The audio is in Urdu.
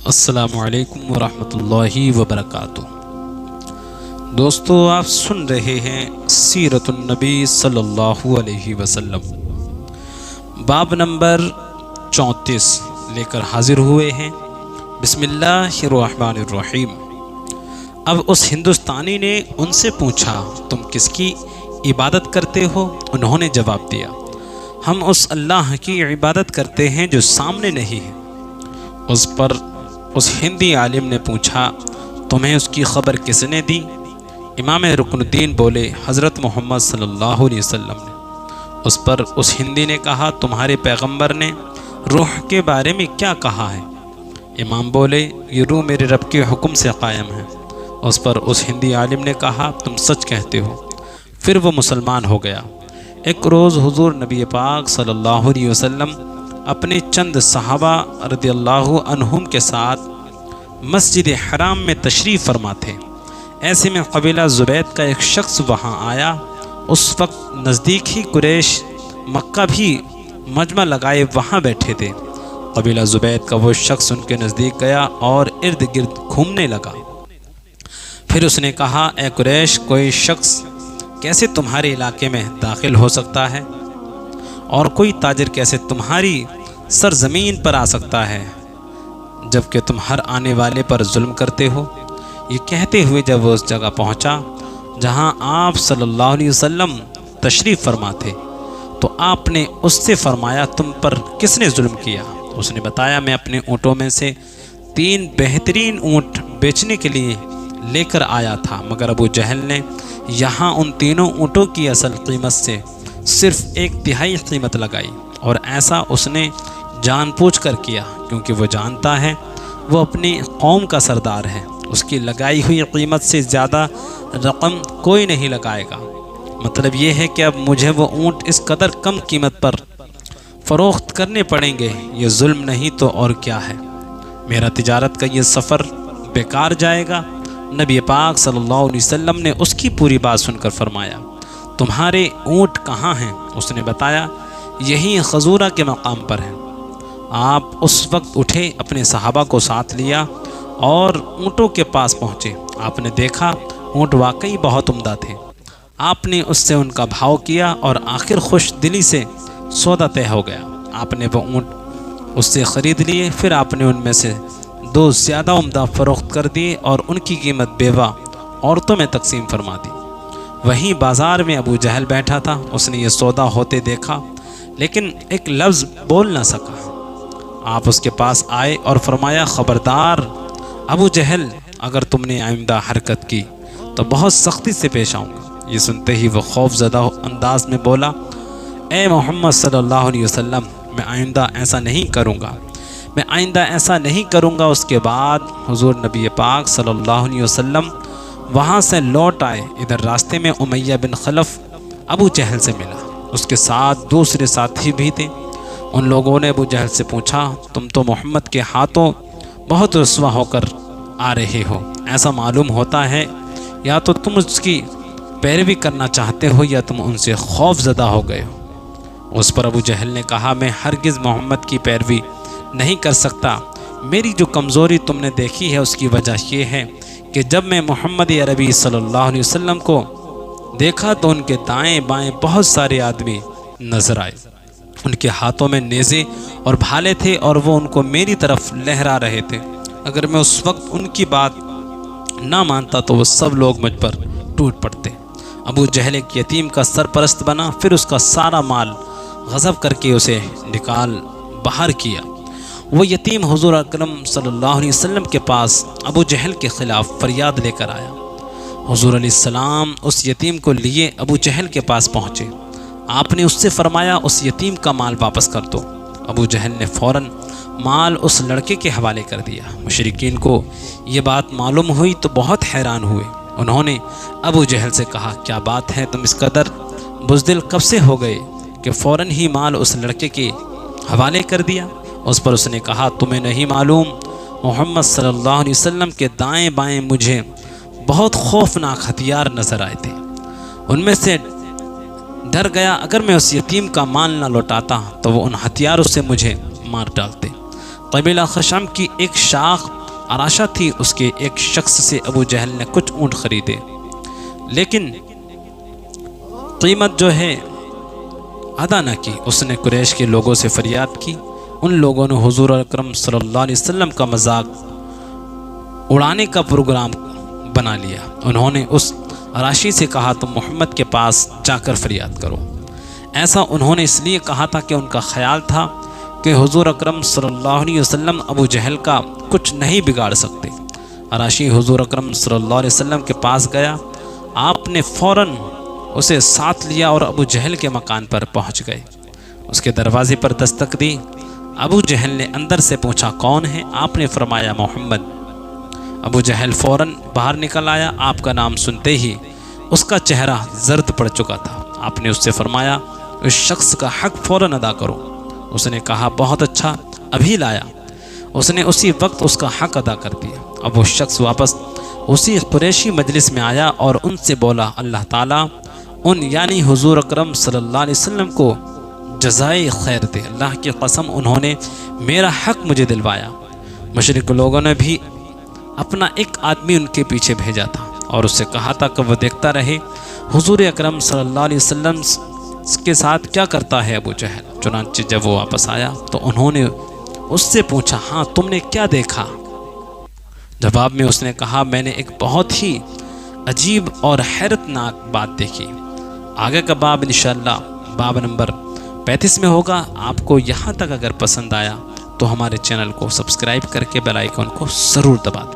السلام علیکم ورحمۃ اللہ وبرکاتہ۔ دوستو، آپ سن رہے ہیں سیرت النبی صلی اللہ علیہ وسلم، باب نمبر 34 لے کر حاضر ہوئے ہیں۔ بسم اللہ الرحمن الرحیم۔ اب اس ہندوستانی نے ان سے پوچھا، تم کس کی عبادت کرتے ہو؟ انہوں نے جواب دیا، ہم اس اللہ کی عبادت کرتے ہیں جو سامنے نہیں ہے۔ اس پر اس ہندی عالم نے پوچھا، تمہیں اس کی خبر کس نے دی؟ امام رکن الدین بولے، حضرت محمد صلی اللہ علیہ وسلم نے۔ اس پر اس ہندی نے کہا، تمہارے پیغمبر نے روح کے بارے میں کیا کہا ہے؟ امام بولے، یہ روح میرے رب کے حکم سے قائم ہے۔ اس پر اس ہندی عالم نے کہا، تم سچ کہتے ہو۔ پھر وہ مسلمان ہو گیا۔ ایک روز حضور نبی پاک صلی اللہ علیہ وسلم اپنے چند صحابہ رضی اللہ عنہم کے ساتھ مسجد حرام میں تشریف فرما تھے۔ ایسے میں قبیلہ زبید کا ایک شخص وہاں آیا۔ اس وقت نزدیک ہی قریش مکہ بھی مجمع لگائے وہاں بیٹھے تھے۔ قبیلہ زبید کا وہ شخص ان کے نزدیک گیا اور ارد گرد گھومنے لگا۔ پھر اس نے کہا، اے قریش، کوئی شخص کیسے تمہارے علاقے میں داخل ہو سکتا ہے؟ اور کوئی تاجر کیسے تمہاری سرزمین پر آ سکتا ہے جبکہ تم ہر آنے والے پر ظلم کرتے ہو؟ یہ کہتے ہوئے جب وہ اس جگہ پہنچا جہاں آپ صلی اللہ علیہ وسلم تشریف فرما تھے تو آپ نے اس سے فرمایا، تم پر کس نے ظلم کیا؟ اس نے بتایا، میں اپنے اونٹوں میں سے 3 بہترین اونٹ بیچنے کے لیے لے کر آیا تھا، مگر ابو جہل نے یہاں ان تینوں اونٹوں کی اصل قیمت سے صرف 1/3 قیمت لگائی، اور ایسا اس نے جان بوجھ کر کیا کیونکہ وہ جانتا ہے وہ اپنی قوم کا سردار ہے۔ اس کی لگائی ہوئی قیمت سے زیادہ رقم کوئی نہیں لگائے گا۔ مطلب یہ ہے کہ اب مجھے وہ اونٹ اس قدر کم قیمت پر فروخت کرنے پڑیں گے۔ یہ ظلم نہیں تو اور کیا ہے؟ میرا تجارت کا یہ سفر بیکار جائے گا۔ نبی پاک صلی اللہ علیہ وسلم نے اس کی پوری بات سن کر فرمایا، تمہارے اونٹ کہاں ہیں؟ اس نے بتایا، یہی خزورہ کے مقام پر ہیں۔ آپ اس وقت اٹھے، اپنے صحابہ کو ساتھ لیا اور اونٹوں کے پاس پہنچے۔ آپ نے دیکھا اونٹ واقعی بہت عمدہ تھے۔ آپ نے اس سے ان کا بھاؤ کیا اور آخر خوش دلی سے سودا طے ہو گیا۔ آپ نے وہ اونٹ اس سے خرید لیے۔ پھر آپ نے ان میں سے 2 زیادہ عمدہ فروخت کر دیے اور ان کی قیمت بیوہ عورتوں میں تقسیم فرما دی۔ وہیں بازار میں ابو جہل بیٹھا تھا۔ اس نے یہ سودا ہوتے دیکھا لیکن ایک لفظ بول نہ سکا۔ آپ اس کے پاس آئے اور فرمایا، خبردار ابو جہل، اگر تم نے آئندہ حرکت کی تو بہت سختی سے پیش آؤں گا۔ یہ سنتے ہی وہ خوف زدہ انداز میں بولا، اے محمد صلی اللہ علیہ وسلم، میں آئندہ ایسا نہیں کروں گا، میں آئندہ ایسا نہیں کروں گا۔ اس کے بعد حضور نبی پاک صلی اللہ علیہ وسلم وہاں سے لوٹ آئے۔ ادھر راستے میں امیہ بن خلف ابو جہل سے ملا، اس کے ساتھ دوسرے ساتھی بھی تھے۔ ان لوگوں نے ابو جہل سے پوچھا، تم تو محمد کے ہاتھوں بہت رسوا ہو کر آ رہے ہو، ایسا معلوم ہوتا ہے یا تو تم اس کی پیروی کرنا چاہتے ہو یا تم ان سے خوف زدہ ہو گئے ہو۔ اس پر ابو جہل نے کہا، میں ہرگز محمد کی پیروی نہیں کر سکتا۔ میری جو کمزوری تم نے دیکھی ہے اس کی وجہ یہ ہے کہ جب میں محمد عربی صلی اللہ علیہ وسلم کو دیکھا تو ان کے دائیں بائیں بہت سارے آدمی نظر آئے۔ ان کے ہاتھوں میں نیزے اور بھالے تھے اور وہ ان کو میری طرف لہرا رہے تھے۔ اگر میں اس وقت ان کی بات نہ مانتا تو وہ سب لوگ مجھ پر ٹوٹ پڑتے۔ ابو جہل ایک یتیم کا سرپرست بنا، پھر اس کا سارا مال غصب کر کے اسے نکال باہر کیا۔ وہ یتیم حضور اکرم صلی اللہ علیہ وسلم کے پاس ابو جہل کے خلاف فریاد لے کر آیا۔ حضور علیہ السلام اس یتیم کو لیے ابو جہل کے پاس پہنچے۔ آپ نے اس سے فرمایا، اس یتیم کا مال واپس کر دو۔ ابو جہل نے فوراً مال اس لڑکے کے حوالے کر دیا۔ مشرکین کو یہ بات معلوم ہوئی تو بہت حیران ہوئے۔ انہوں نے ابو جہل سے کہا، کیا بات ہے، تم اس قدر بزدل کب سے ہو گئے کہ فوراً ہی مال اس لڑکے کے حوالے کر دیا؟ اس پر اس نے کہا، تمہیں نہیں معلوم، محمد صلی اللہ علیہ وسلم کے دائیں بائیں مجھے بہت خوفناک ہتھیار نظر آئے تھے۔ ان میں سے ڈر گیا اگر میں اس یتیم کا مال نہ لوٹاتا تو وہ ان ہتھیاروں سے مجھے مار ڈالتے۔ قبیلہ خشم کی ایک شاخ عراشہ تھی، اس کے ایک شخص سے ابو جہل نے کچھ اونٹ خریدے، لیکن قیمت جو ہے ادا نہ کی۔ اس نے قریش کے لوگوں سے فریاد کی۔ ان لوگوں نے حضور اکرم صلی اللہ علیہ وسلم کا مذاق اڑانے کا پروگرام بنا لیا۔ انہوں نے اس راشی سے کہا تم محمد کے پاس جا کر فریاد کرو۔ ایسا انہوں نے اس لیے کہا تھا کہ ان کا خیال تھا کہ حضور اکرم صلی اللہ علیہ وسلم ابو جہل کا کچھ نہیں بگاڑ سکتے۔ راشی حضور اکرم صلی اللہ علیہ وسلم کے پاس گیا، آپ نے فوراً اسے ساتھ لیا اور ابو جہل کے مکان پر پہنچ گئے۔ اس کے دروازے پر دستک دی۔ ابو جہل نے اندر سے پوچھا کون ہے؟ آپ نے فرمایا محمد۔ ابو جہل فوراً باہر نکل آیا۔ آپ کا نام سنتے ہی اس کا چہرہ زرد پڑ چکا تھا۔ آپ نے اس سے فرمایا اس شخص کا حق فوراً ادا کرو۔ اس نے کہا بہت اچھا، ابھی لایا۔ اس نے اسی وقت اس کا حق ادا کر دیا۔ اب وہ شخص واپس اسی قریشی مجلس میں آیا اور ان سے بولا اللہ تعالیٰ ان یعنی حضور اکرم صلی اللہ علیہ وسلم کو جزائے خیر دے، اللہ کی قسم انہوں نے میرا حق مجھے دلوایا۔ مشرق لوگوں نے بھی اپنا ایک آدمی ان کے پیچھے بھیجا تھا اور اس سے کہا تھا کہ وہ دیکھتا رہے حضور اکرم صلی اللہ علیہ وسلم کے ساتھ کیا کرتا ہے ابو جہل۔ چنانچہ جب وہ واپس آیا تو انہوں نے اس سے پوچھا ہاں تم نے کیا دیکھا؟ جواب میں اس نے کہا میں نے ایک بہت ہی عجیب اور حیرت ناک بات دیکھی۔ آگے کا باب انشاءاللہ باب نمبر 35 میں ہوگا۔ آپ کو یہاں تک اگر پسند آیا تو ہمارے چینل کو سبسکرائب کر کے بیل آئیکن کو ضرور دبا دیں۔